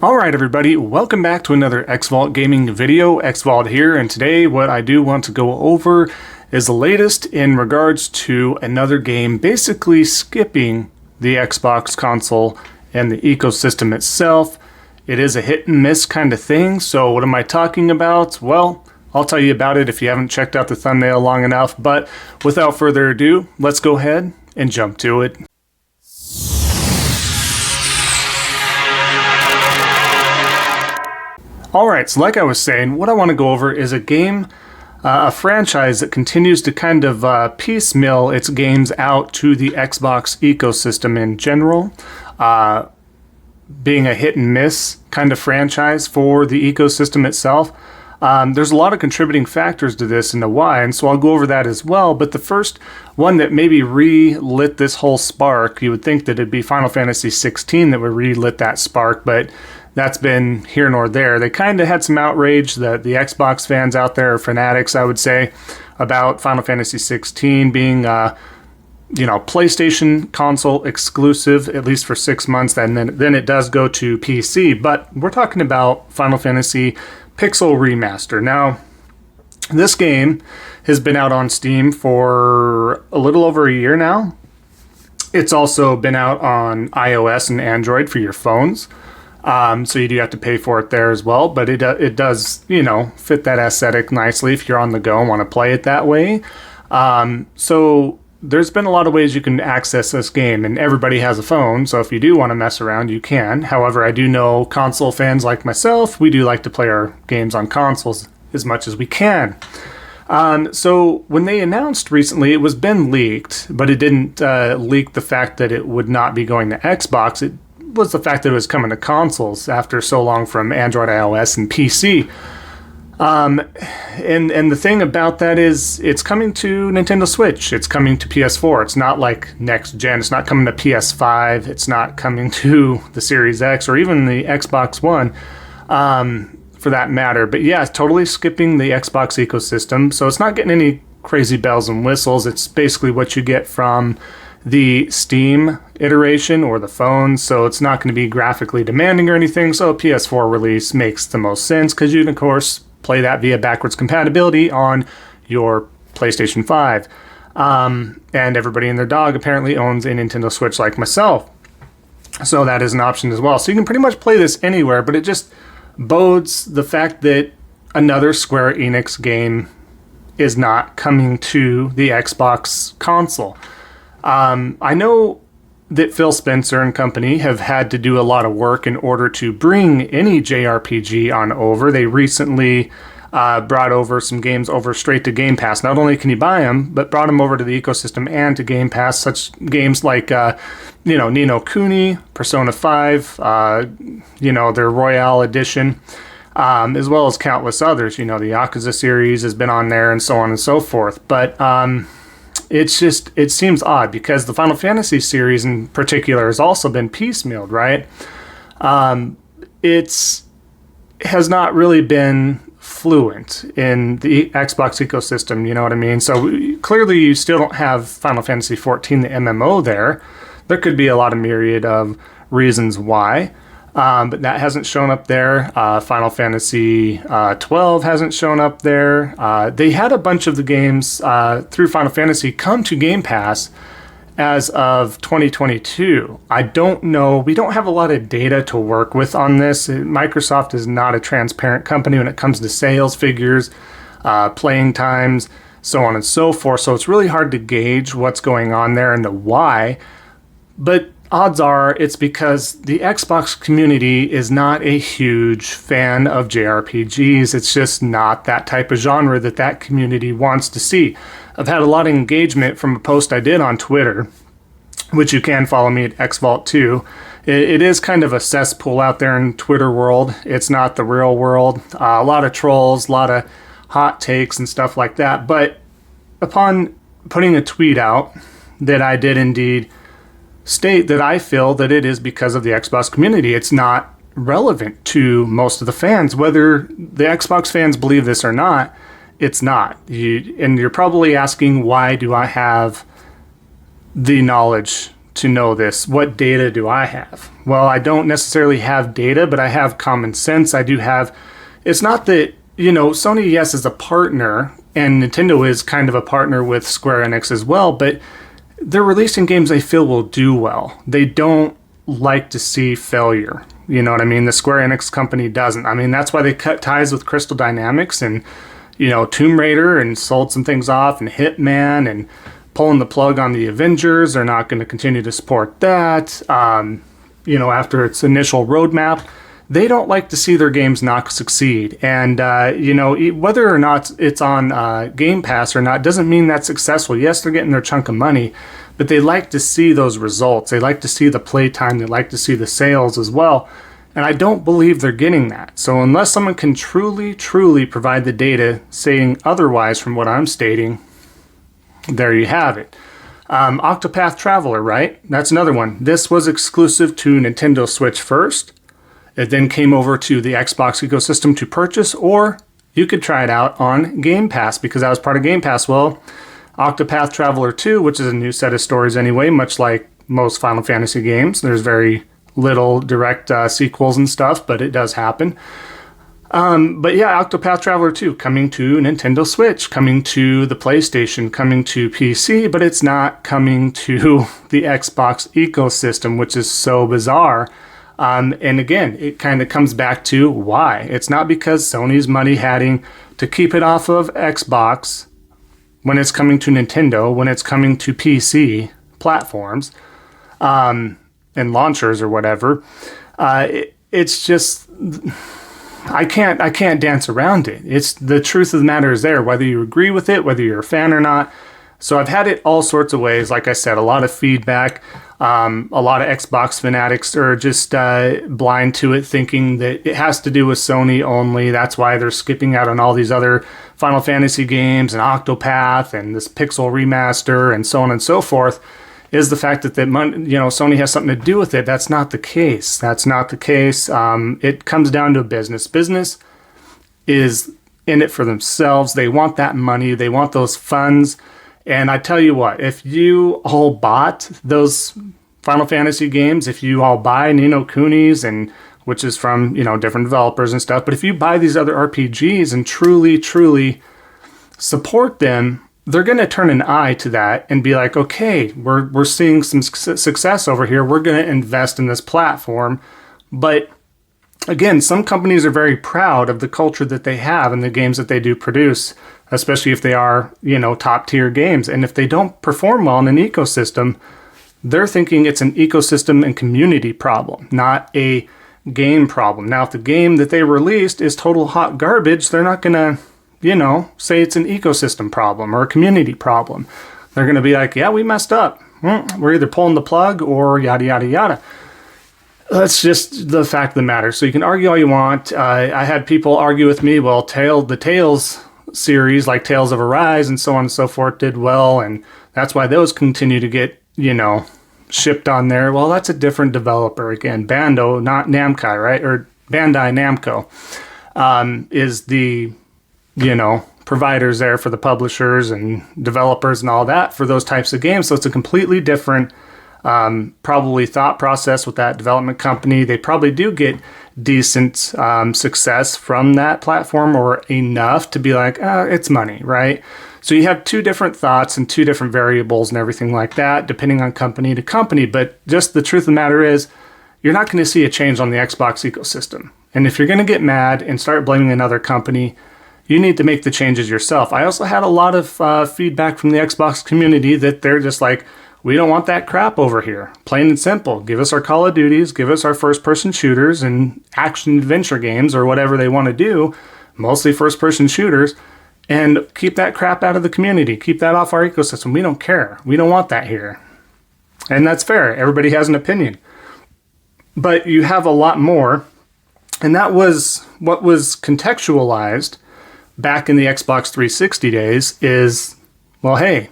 Alright everybody, welcome back to another Xvault gaming video. Xvault here, and today what I do want to go over is the latest in regards to another game basically skipping the Xbox console and the ecosystem itself. It is a hit and miss kind of thing, so what am I talking about? Well, I'll tell you about it if you haven't checked out the thumbnail long enough, but without further ado, let's go ahead and jump to it. Alright, so like I was saying, what I want to go over is a game, a franchise that continues to kind of piecemeal its games out to the Xbox ecosystem in general, being a hit and miss kind of franchise for the ecosystem itself. There's a lot of contributing factors to this and the why, and so I'll go over that as well. But the first one that maybe relit this whole spark, you would think that it'd be Final Fantasy XVI that would relit that spark, but that's been here nor there. They kind of had some outrage, the Xbox fans out there, or fanatics, I would say, about Final Fantasy XVI being, PlayStation console exclusive, at least for 6 months, and then it does go to PC. But we're talking about Final Fantasy Pixel Remaster. Now, this game has been out on Steam for a little over a year now. It's also been out on iOS and Android for your phones. So you do have to pay for it there as well, but it does, fit that aesthetic nicely if you're on the go and want to play it that way. So there's been a lot of ways you can access this game, and everybody has a phone, so if you do want to mess around, you can. However, I do know console fans like myself, we do like to play our games on consoles as much as we can. So when they announced recently, it was been leaked, but it didn't leak the fact that it would not be going to Xbox. It was the fact that it was coming to consoles after so long from Android, iOS, and PC. And the thing about that is it's coming to Nintendo Switch. It's coming to PS4. It's not like next gen. It's not coming to PS5. It's not coming to the Series X or even the Xbox One, for that matter. But yeah, it's totally skipping the Xbox ecosystem. So it's not getting any crazy bells and whistles. It's basically what you get from the Steam iteration or the phone, so it's not going to be graphically demanding or anything. So a PS4 release makes the most sense because you can, of course, play that via backwards compatibility on your PlayStation 5. And everybody and their dog apparently owns a Nintendo Switch like myself. So that is an option as well. So you can pretty much play this anywhere, but it just bodes the fact that another Square Enix game is not coming to the Xbox console. I know that Phil Spencer and company have had to do a lot of work in order to bring any JRPG on over. They recently brought over some games over straight to Game Pass. Not only can you buy them, but brought them over to the ecosystem and to Game Pass, such games like, Ni no Kuni, Persona 5, their Royale Edition, as well as countless others. The Yakuza series has been on there and so on and so forth. But it seems odd because the Final Fantasy series in particular has also been piecemealed, right? It has not really been fluent in the Xbox ecosystem, you know what I mean? So clearly you still don't have Final Fantasy XIV, the MMO there. There could be a lot of myriad of reasons why. But that hasn't shown up there. Final Fantasy 12 hasn't shown up there. They had a bunch of the games through Final Fantasy come to Game Pass as of 2022. I don't know. We don't have a lot of data to work with on this. Microsoft is not a transparent company when it comes to sales figures, playing times, so on and so forth. So it's really hard to gauge what's going on there and the why. But odds are it's because the Xbox community is not a huge fan of JRPGs. It's just not that type of genre that community wants to see. I've had a lot of engagement from a post I did on Twitter, which you can follow me at Xvault too. It is kind of a cesspool out there in Twitter world. It's not the real world. A lot of trolls, a lot of hot takes and stuff like that. But upon putting a tweet out that I did indeed state that I feel that it is because of the Xbox community. It's not relevant to most of the fans. Whether the Xbox fans believe this or not, it's not. And you're probably asking, why do I have the knowledge to know this. What data do I have? Well, I don't necessarily have data, but I have common sense. I do have, it's not that, Sony, yes, is a partner, and Nintendo is kind of a partner with Square Enix as well, but they're releasing games they feel will do well. They don't like to see failure. You know what I mean? The Square Enix company doesn't. I mean, that's why they cut ties with Crystal Dynamics and, Tomb Raider, and sold some things off, and Hitman, and pulling the plug on the Avengers. They're not going to continue to support that. After its initial roadmap, they don't like to see their games not succeed. And, whether or not it's on Game Pass or not doesn't mean that's successful. Yes, they're getting their chunk of money, but they like to see those results. They like to see the playtime. They like to see the sales as well. And I don't believe they're getting that. So unless someone can truly, truly provide the data saying otherwise from what I'm stating, there you have it. Octopath Traveler, right? That's another one. This was exclusive to Nintendo Switch first. It then came over to the Xbox ecosystem to purchase, or you could try it out on Game Pass because that was part of Game Pass. Well, Octopath Traveler 2, which is a new set of stories anyway, much like most Final Fantasy games. There's very little direct sequels and stuff, but it does happen. But yeah, Octopath Traveler 2 coming to Nintendo Switch, coming to the PlayStation, coming to PC, but it's not coming to the Xbox ecosystem, which is so bizarre. And again, it kind of comes back to why. It's not because Sony's money hatting to keep it off of Xbox when it's coming to Nintendo, when it's coming to PC platforms, and launchers or whatever. It's just, I can't dance around it. It's the truth of the matter is there, whether you agree with it, whether you're a fan or not. So I've had it all sorts of ways. Like I said, a lot of feedback. A lot of Xbox fanatics are just blind to it, thinking that it has to do with Sony only. That's why they're skipping out on all these other Final Fantasy games and Octopath and this Pixel remaster and so on and so forth. Is the fact that Sony has something to do with it. That's not the case. That's not the case. It comes down to business. Business is in it for themselves. They want that money. They want those funds. And I tell you what, if you all bought those Final Fantasy games, if you all buy Ni no Kuni's, and which is from different developers and stuff, but if you buy these other RPGs and truly, truly support them, they're going to turn an eye to that and be like, okay, we're seeing some success over here. We're going to invest in this platform. But again, some companies are very proud of the culture that they have and the games that they do produce, especially if they are, top tier games. And if they don't perform well in an ecosystem, they're thinking it's an ecosystem and community problem, not a game problem. Now, if the game that they released is total hot garbage, they're not going to say it's an ecosystem problem or a community problem. They're going to be like, yeah, we messed up. We're either pulling the plug or yada, yada, yada. That's just the fact of the matter. So you can argue all you want. I had people argue with me, well, the Tales series, like Tales of Arise and so on and so forth, did well, and that's why those continue to get, shipped on there. Well, that's a different developer. Again, Bando, not Namco, right? Or Bandai Namco is the providers there for the publishers and developers and all that for those types of games. So it's a completely different probably thought process with that development company. They probably do get decent success from that platform, or enough to be like, it's money, right? So you have two different thoughts and two different variables and everything like that, depending on company to company. But just the truth of the matter is, you're not going to see a change on the Xbox ecosystem. And if you're going to get mad and start blaming another company, you need to make the changes yourself. I also had a lot of feedback from the Xbox community that they're just like, we don't want that crap over here. Plain and simple. Give us our Call of Duties, give us our first-person shooters and action-adventure games or whatever they want to do, mostly first-person shooters, and keep that crap out of the community. Keep that off our ecosystem. We don't care. We don't want that here. And that's fair. Everybody has an opinion. But you have a lot more, and that was what was contextualized back in the Xbox 360 days is, well, hey,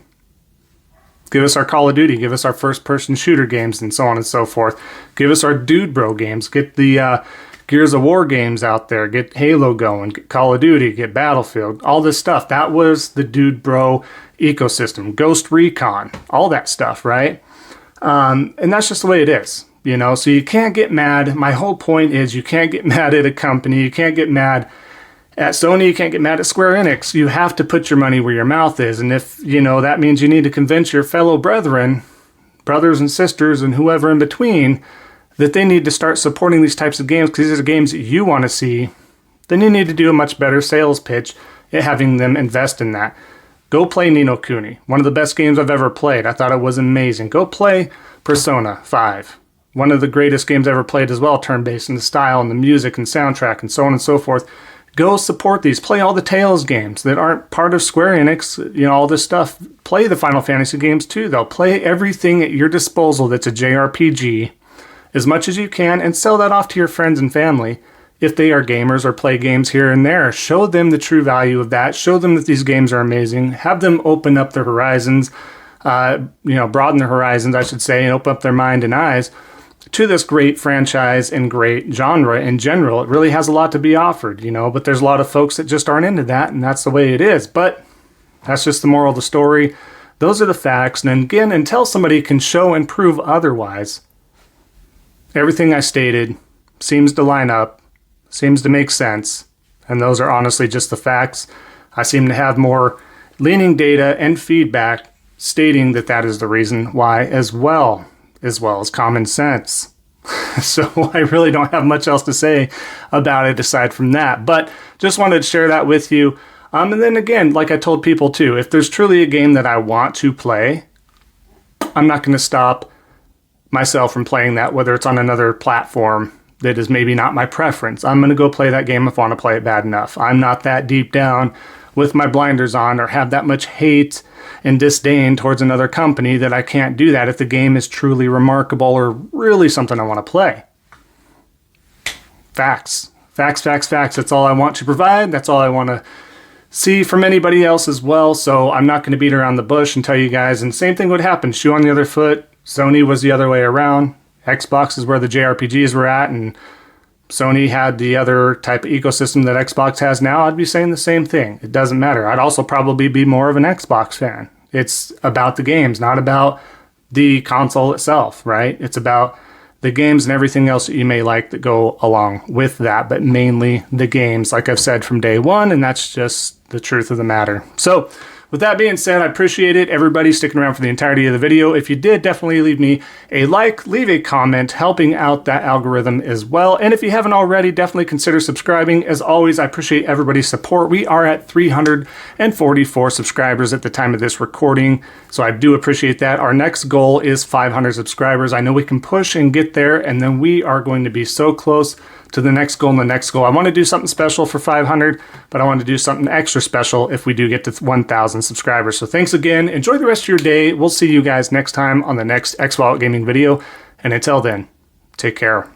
give us our Call of Duty, give us our first-person shooter games, and so on and so forth. Give us our Dude Bro games. Get the Gears of War games out there. Get Halo going. Get Call of Duty. Get Battlefield. All this stuff. That was the Dude Bro ecosystem. Ghost Recon. All that stuff, right? And that's just the way it is, you know? So you can't get mad. My whole point is you can't get mad at a company. You can't get mad at Sony. You can't get mad at Square Enix. You have to put your money where your mouth is. And if, you know, that means you need to convince your fellow brethren, brothers and sisters and whoever in between, that they need to start supporting these types of games because these are games that you want to see, then you need to do a much better sales pitch at having them invest in that. Go play Ni no Kuni, one of the best games I've ever played. I thought it was amazing. Go play Persona 5, one of the greatest games ever played as well, turn-based in the style and the music and soundtrack and so on and so forth. Go support these. Play all the Tales games that aren't part of Square Enix, you know, all this stuff. Play the Final Fantasy games too, though. Play everything at your disposal that's a JRPG as much as you can and sell that off to your friends and family. If they are gamers or play games here and there, show them the true value of that. Show them that these games are amazing. Have them open up their horizons, broaden their horizons, I should say, and open up their mind and eyes to this great franchise and great genre in general. It really has a lot to be offered, you know, but there's a lot of folks that just aren't into that, and that's the way it is. But that's just the moral of the story. Those are the facts. And again, until somebody can show and prove otherwise, everything I stated seems to line up, seems to make sense, and those are honestly just the facts. I seem to have more leaning data and feedback stating that that is the reason why as well as common sense. So I really don't have much else to say about it aside from that, but just wanted to share that with you. And then again, like I told people too, if there's truly a game that I want to play, I'm not going to stop myself from playing that, whether it's on another platform that is maybe not my preference. I'm going to go play that game if I want to play it bad enough. I'm not that deep down with my blinders on or have that much hate and disdain towards another company that I can't do that if the game is truly remarkable or really something I want to play. Facts. Facts, facts, facts. That's all I want to provide. That's all I want to see from anybody else as well. So I'm not going to beat around the bush and tell you guys. And same thing would happen. Shoe on the other foot. Sony was the other way around. Xbox is where the JRPGs were at, and Sony had the other type of ecosystem that Xbox has now. I'd be saying the same thing. It doesn't matter. I'd also probably be more of an Xbox fan. It's about the games, not about the console itself, right? It's about the games and everything else that you may like that go along with that, but mainly the games, like I've said from day one, and that's just the truth of the matter. So with that being said, I appreciate it, everybody sticking around for the entirety of the video. If you did, definitely leave me a like, leave a comment, helping out that algorithm as well. And if you haven't already, definitely consider subscribing. As always, I appreciate everybody's support. We are at 344 subscribers at the time of this recording, so I do appreciate that. Our next goal is 500 subscribers. I know we can push and get there, and then we are going to be so close to the next goal and the next goal. I want to do something special for 500, but I want to do something extra special if we do get to 1,000 subscribers. So thanks again. Enjoy the rest of your day. We'll see you guys next time on the next Xvault gaming video. And until then, take care.